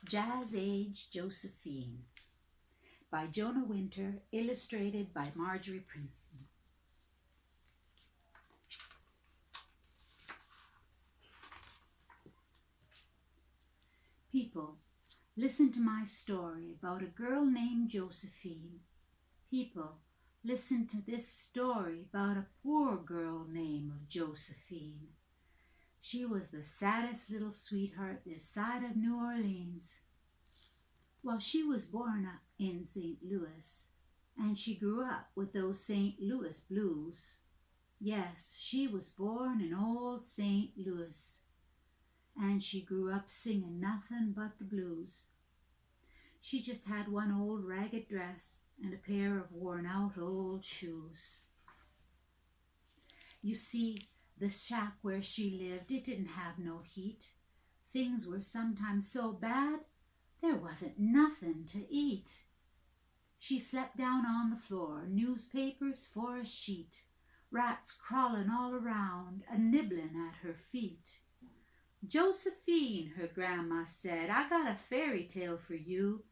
Jazz Age Josephine by Jonah Winter, illustrated by Marjorie Princeton. People, listen to my story about a girl named Josephine. People, listen to this story about a poor girl named Josephine. She was the saddest little sweetheart this side of New Orleans. Well, she was born up in St. Louis, and she grew up with those St. Louis blues. Yes, she was born in old St. Louis, and she grew up singing nothing but the blues. She just had one old ragged dress and a pair of worn-out old shoes. You see, the shack where she lived, it didn't have no heat. Things were sometimes so bad, there wasn't nothing to eat. She slept down on the floor, newspapers for a sheet, rats crawling all around, a nibbling at her feet. Josephine, her grandma said, I got a fairy tale for you.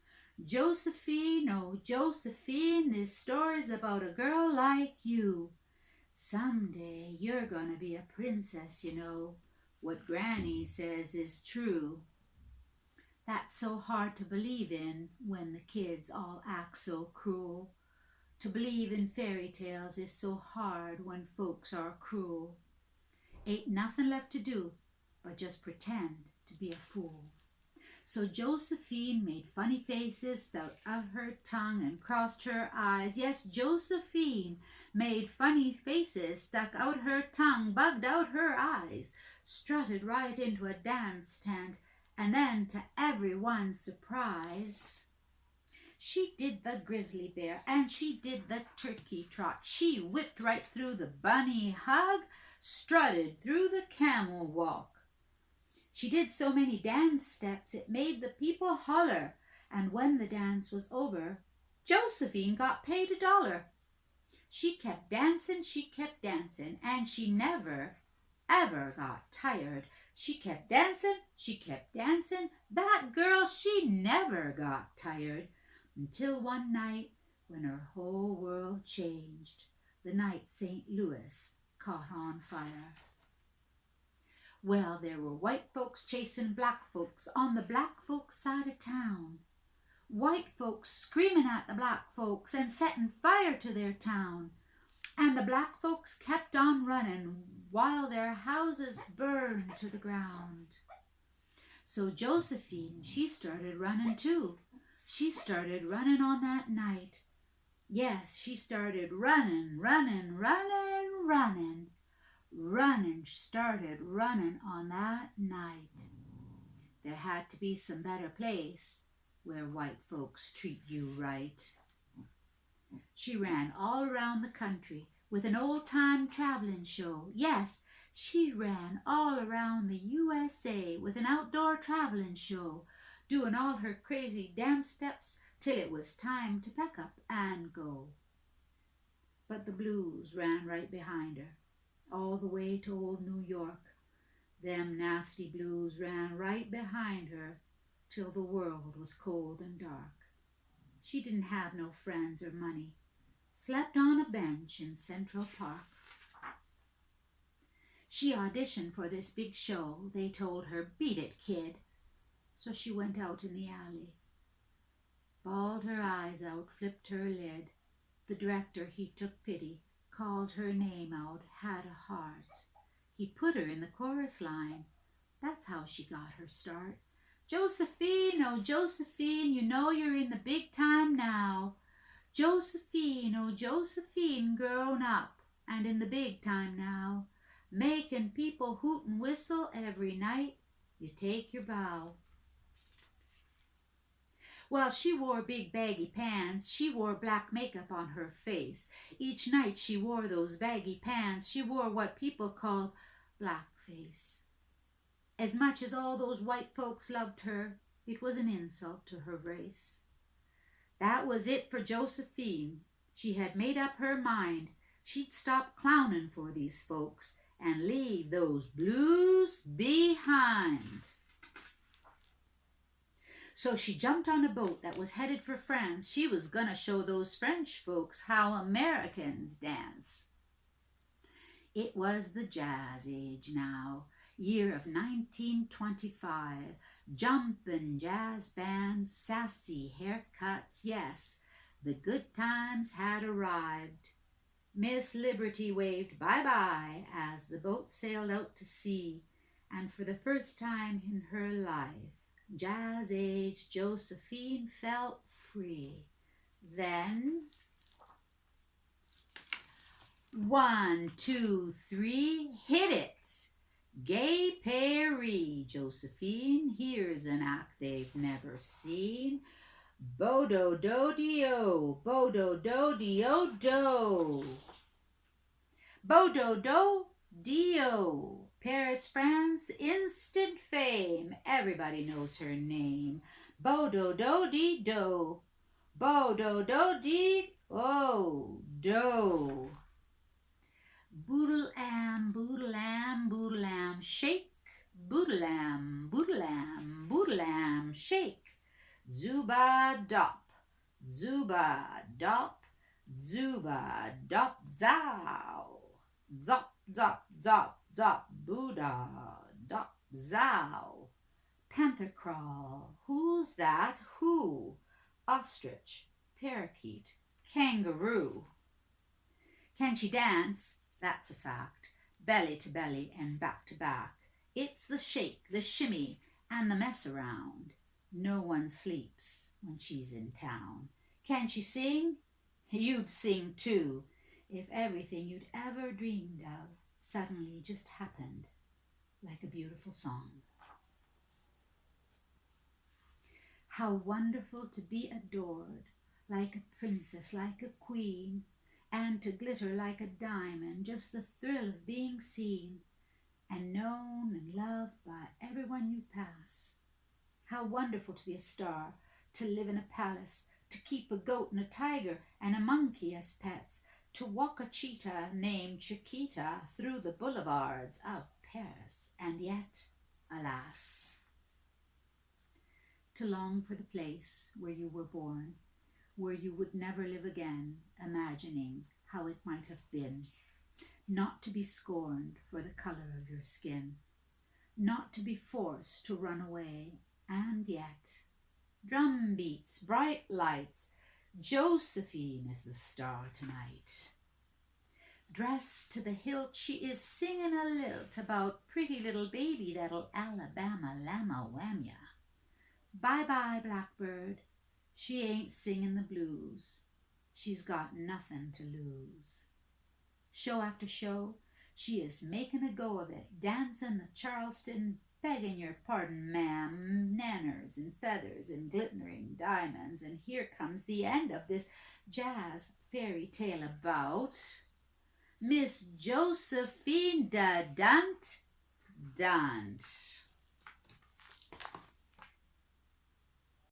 Josephine, oh Josephine, this story's about a girl like you. Someday you're gonna be a princess, you know. What Granny says is true. That's so hard to believe in when the kids all act so cruel. To believe in fairy tales is so hard when folks are cruel. Ain't nothing left to do but just pretend to be a fool. So Josephine made funny faces, stuck out her tongue and crossed her eyes. Yes, Josephine made funny faces, stuck out her tongue, bugged out her eyes, strutted right into a dance tent, and then to everyone's surprise, she did the grizzly bear and she did the turkey trot. She whipped right through the bunny hug, strutted through the camel walk. She did so many dance steps it made the people holler, and when the dance was over, Josephine got paid $1. She kept dancing, and she never, ever got tired. She kept dancing, that girl, she never got tired, until one night when her whole world changed, the night St. Louis caught on fire. Well, there were white folks chasing black folks on the black folks' side of town. White folks screaming at the black folks and setting fire to their town. And the black folks kept on running while their houses burned to the ground. So Josephine, she started running too. She started running on that night. Yes, she started running, started running on that night. There had to be some better place where white folks treat you right. She ran all around the country with an old-time traveling show. Yes, she ran all around the USA with an outdoor traveling show, doing all her crazy dance steps till it was time to pack up and go. But the blues ran right behind her, all the way to old New York. Them nasty blues ran right behind her till the world was cold and dark. She didn't have no friends or money, slept on a bench in Central Park. She auditioned for this big show. They told her, beat it, kid. So she went out in the alley, bawled her eyes out, flipped her lid. The director, he took pity, called her name out, had a heart. He put her in the chorus line. That's how she got her start. Josephine, oh Josephine, you know you're in the big time now. Josephine, oh Josephine, grown up and in the big time now. Making people hoot and whistle every night you take your bow. Well, she wore big baggy pants, she wore black makeup on her face. Each night she wore those baggy pants, she wore what people call blackface. As much as all those white folks loved her, it was an insult to her race. That was it for Josephine. She had made up her mind. She'd stop clowning for these folks and leave those blues behind. So she jumped on a boat that was headed for France. She was gonna show those French folks how Americans dance. It was the jazz age now, year of 1925. Jumpin' jazz bands, sassy haircuts, yes, the good times had arrived. Miss Liberty waved bye-bye as the boat sailed out to sea, and for the first time in her life, jazz-age Josephine felt free. Then, 1, 2, 3, hit it! Gay Perry, Josephine, here's an act they've never seen. Bo-do-do-dee-o, bo-do-do-dee-o-do. Bo-do-do-dee-o. Paris, France, instant fame. Everybody knows her name. Bo-do-do-dee-do. Bo-do-do-dee-o, do. Boodle-am, boodle-am, boodle-am, shake. Boodle-am, boodle-am, boodle-am, shake. Zuba-dop, zuba-dop, zuba-dop, zow. Zop, zop, zop, zop, Buddha-dop, zow. Panther crawl, who's that? Who? Ostrich, parakeet, kangaroo. Can she dance? That's a fact. Belly to belly and back to back. It's the shake, the shimmy, and the mess around. No one sleeps when she's in town. Can she sing? You'd sing too, if everything you'd ever dreamed of suddenly just happened like a beautiful song. How wonderful to be adored, like a princess, like a queen, and to glitter like a diamond, just the thrill of being seen and known and loved by everyone you pass. How wonderful to be a star, to live in a palace, to keep a goat and a tiger and a monkey as pets, to walk a cheetah named Chiquita through the boulevards of Paris, and yet, alas, to long for the place where you were born, where you would never live again, imagining how it might have been, not to be scorned for the color of your skin, not to be forced to run away, and yet, drum beats, bright lights, Josephine is the star tonight. Dressed to the hilt, she is singing a lilt about pretty little baby that'll Alabama llama wham ya. Bye-bye, blackbird, she ain't singing the blues. She's got nothing to lose. Show after show, she is making a go of it, dancing the Charleston, begging your pardon, ma'am, nanners and feathers and glittering diamonds, and here comes the end of this jazz fairy tale about Miss Josephine da Dunt.